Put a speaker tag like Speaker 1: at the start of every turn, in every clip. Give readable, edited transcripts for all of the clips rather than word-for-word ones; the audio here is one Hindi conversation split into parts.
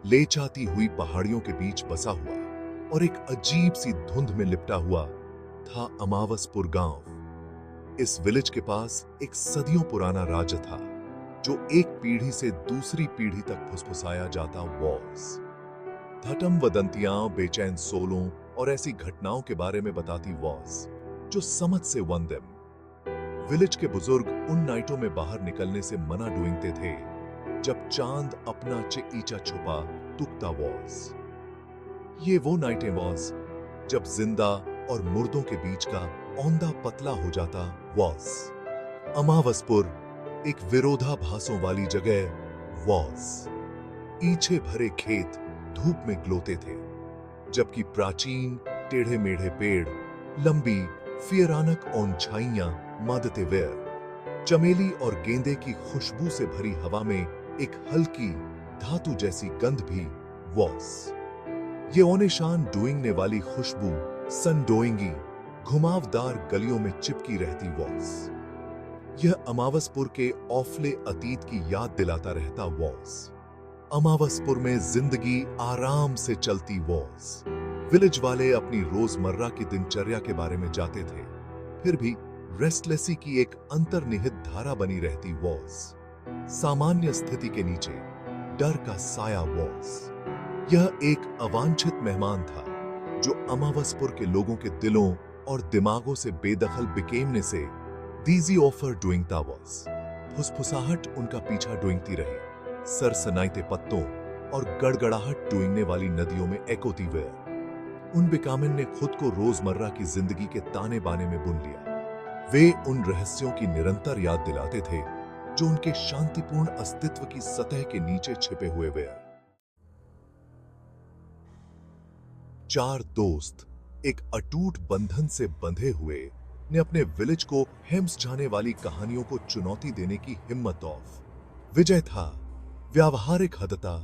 Speaker 1: लेचाती हुई पहाड़ियों के बीच बसा हुआ और एक अजीब सी धुंध में लिपटा हुआ था अमावसपुर गांव। इस विलेज के पास एक सदियों पुराना राज्य था जो एक पीढ़ी से दूसरी पीढ़ी तक फुसफुसाया जाता वॉज। धटम वदंतियां, बेचैन सोलों और ऐसी घटनाओं के बारे में बताती वॉज जो समझ से वन देम। विलेज के बुजुर्ग उन नाइटों में बाहर निकलने से मना डूंगते थे जब चांद अपना ईचा छुपा तुकता वॉज। ये वो नाइटें वॉज जब जिंदा और मुर्दों के बीच का औंधा पतला हो जाता वॉज। अमावसपुर एक विरोधाभासों वाली जगह वॉज। ईछे भरे खेत धूप में ग्लोते थे, जबकि प्राचीन टेढ़े मेढ़े पेड़, लंबी फियरानक औंछाइयां मादते वेर। चमेली और गेंदे की खुशबू से भरी हवा में एक हल्की धातु जैसी गंध भी वॉज। ये ओनेशान डूइंगने वाली खुशबू सन डोइंगी घुमावदार गलियों में चिपकी रहती वॉज। यह अमावसपुर के औफले अतीत की याद दिलाता रहता वॉज। अमावसपुर में जिंदगी आराम से चलती वॉज। विलेज वाले अपनी रोजमर्रा की दिनचर्या के बारे में जाते थे, फिर भी रेस्टलेसी की एक अंतर्निहित धारा बनी रहती वॉज। सामान्य स्थिति के नीचे डर का साया वॉज। यह एक अवांछित मेहमान था जो अमावसपुर के लोगों के दिलों और दिमागों से बेदखल बिकेमने से दीजी ऑफर डूइंगता वॉज। फुसफुसाहट उनका पीछा डूइंगती रही, सरसनाइते पत्तों और गड़गड़ाहट डूइंगने वाली नदियों में एकोती वेर। उन बिकामिन ने खुद को रोजमर्रा की जिंदगी के ताने बाने में बुन लिया। वे उन रहस्यों की निरंतर याद दिलाते थे जो उनके शांतिपूर्ण अस्तित्व की सतह के नीचे छिपे हुए वे। चार दोस्त एक अटूट बंधन से बंधे हुए ने अपने विलेज को हेम्स जाने वाली कहानियों को चुनौती देने की हिम्मत ऑफ। विजय था व्यावहारिक हदता,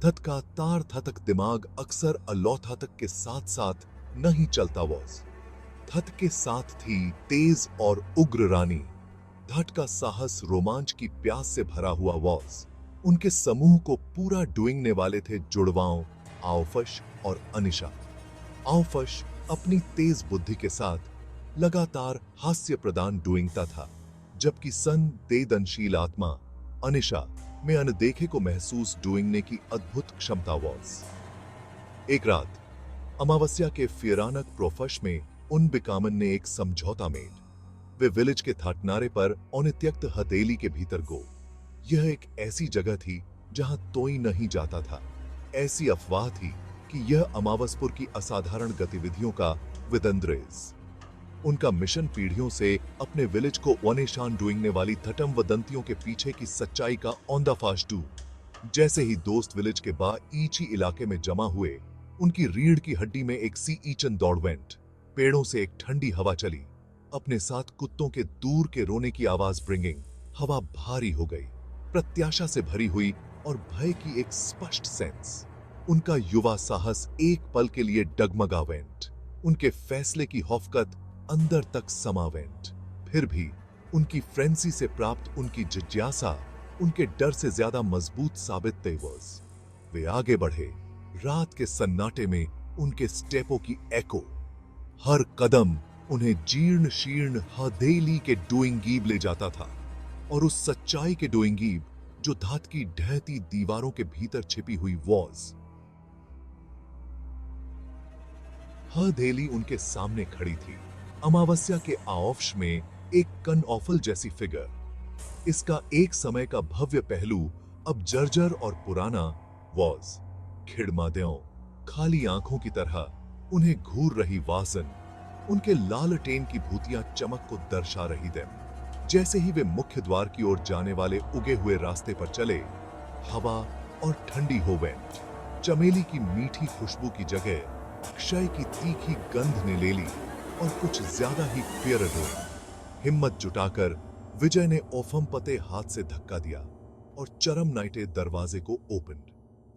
Speaker 1: थतका तार थतक दिमाग अक्सर अलौथा तक के साथ साथ नहीं चलता वॉज। थत के साथ थी तेज और उग्र रानी। धट का साहस रोमांच की प्यास से भरा हुआ वॉज। उनके समूह को पूरा डूइंगने वाले थे जुड़वाओं आओफश और अनिशा। आओफश अपनी तेज बुद्धि के साथ लगातार हास्य प्रदान डूइंगता था, जबकि सन देदनशील आत्मा अनिशा में अनदेखे को महसूस डूइंगने की अद्भुत क्षमता वॉज। एक रात अमावस्या के फियरानक प्रोफश में उन बिकामन ने एक समझौता मेड। वे विलेज के थाटनारे पर औनित्यक्त हथेली के भीतर गो। यह एक ऐसी जगह थी जहां तोई नहीं जाता था। ऐसी अफवाह थी कि यह अमावसपुर की असाधारण गतिविधियों का विदंद्रेज। उनका मिशन पीढ़ियों से अपने विलेज को ओनेशान डूइंगने वाली थटम वदंतियों के पीछे की सच्चाई का औंधाफाश डू। जैसे ही दोस्त विलेज के ईची इलाके में जमा हुए, उनकी रीढ़ की हड्डी में एक सी ईचन दौड़वेंट। पेड़ों से एक ठंडी हवा चली, अपने साथ कुत्तों के दूर के रोने की आवाज ब्रिंगिंग। हवा भारी हो गई, प्रत्याशा से भरी हुई और भय की एक स्पष्ट सेंस। उनका युवा साहस एक पल के लिए डगमगावेंट, उनके फैसले की हौफकत अंदर तक समावेंट। फिर भी उनकी फ्रेंसी से प्राप्त उनकी जिज्ञासा उनके डर से ज्यादा मजबूत साबित तेवज। वे आगे बढ़े, रात के सन्नाटे में उनके स्टेपों की एको। हर कदम उन्हें जीर्ण शीर्ण हथेली के डूइंगीब ले जाता था, और उस सच्चाई के डूइंगीब जो धात की ढहती दीवारों के भीतर छिपी हुई वॉज। हथेली उनके सामने खड़ी थी, अमावस्या के आऑफ्श में एक कनऑफल जैसी फिगर। इसका एक समय का भव्य पहलू अब जर्जर और पुराना वॉज। खिड़मादेओं खाली आंखों की तरह उन्हें घूर रही वासन, उनके लालटेन की भूतियां चमक को दर्शा रही थीं। जैसे ही वे मुख्य द्वार की ओर जाने वाले उगे हुए रास्ते पर चले, हवा और ठंडी हो वेंट। चमेली की मीठी खुशबू की जगह क्षय की तीखी गंध ने ले ली, और कुछ ज्यादा ही फियर हो। हिम्मत जुटाकर विजय ने ओफम पते हाथ से धक्का दिया और चरम नाइटे दरवाजे को ओपन।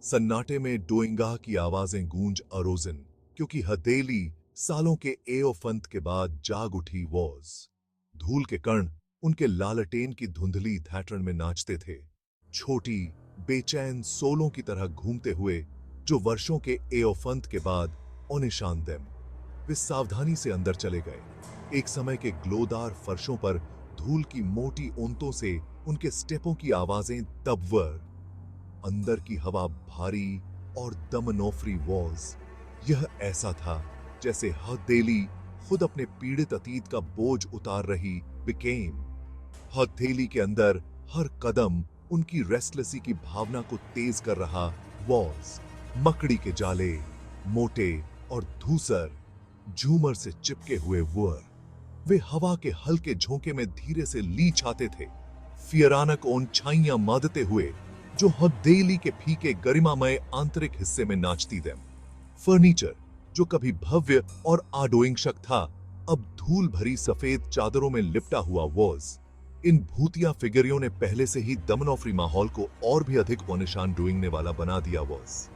Speaker 1: सन्नाटे में डोइंगा की आवाजें गूंज अरोजन, क्योंकि हथेली सालों के एओफंत के बाद जाग उठी वॉज। धूल के कण उनके लालटेन की धुंधली थैटर्न में नाचते थे, छोटी बेचैन सोलों की तरह घूमते हुए जो वर्षों के एओफंत के बाद ओनिशान देम। वे सावधानी से अंदर चले गए। एक समय के ग्लोदार फर्शों पर धूल की मोटी ऊंतों से उनके स्टेपों की आवाजें तबवर। अंदर की हवा भारी और दमनोफरी वॉज। यह ऐसा था जैसे हथेली खुद अपने पीड़ित अतीत का बोझ उतार रही बिकेम। हथेली के अंदर हर कदम उनकी रेस्टलेसी की भावना को तेज कर रहा वॉज। मकड़ी के जाले, मोटे और धूसर, झूमर से चिपके हुए वुअर। वे हवा के हल्के झोंके में धीरे से लीच आते थे, फियरानक ओन छाइयां मादते हुए जो हथेली के फीके गरिमामय आंतरिक हिस्से में नाचती देम। फर्नीचर जो कभी भव्य और आडोइंगशक था, अब धूल भरी सफेद चादरों में लिपटा हुआ वॉज। इन भूतिया फिगरियों ने पहले से ही दमनोफरी माहौल को और भी अधिक ओनिशान डूइंगने वाला बना दिया वॉज।